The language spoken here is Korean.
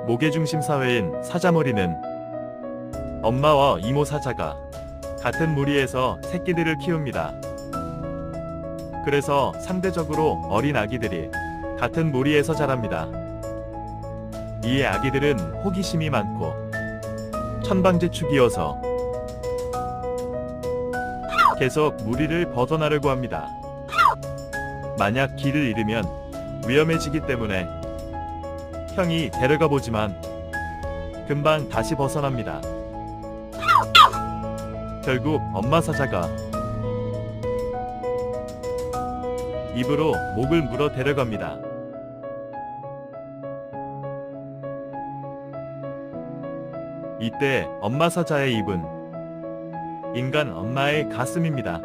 모계중심 사회인 사자머리는 엄마와 이모 사자가 같은 무리에서 새끼들을 키웁니다. 그래서 상대적으로 어린 아기들이 같은 무리에서 자랍니다. 이에 아기들은 호기심이 많고 천방지축이어서 계속 무리를 벗어나려고 합니다. 만약 길을 잃으면 위험해지기 때문에 형이 데려가 보지만 금방 다시 벗어납니다. 결국 엄마 사자가 입으로 목을 물어 데려갑니다. 이때 엄마 사자의 입은 인간 엄마의 가슴입니다.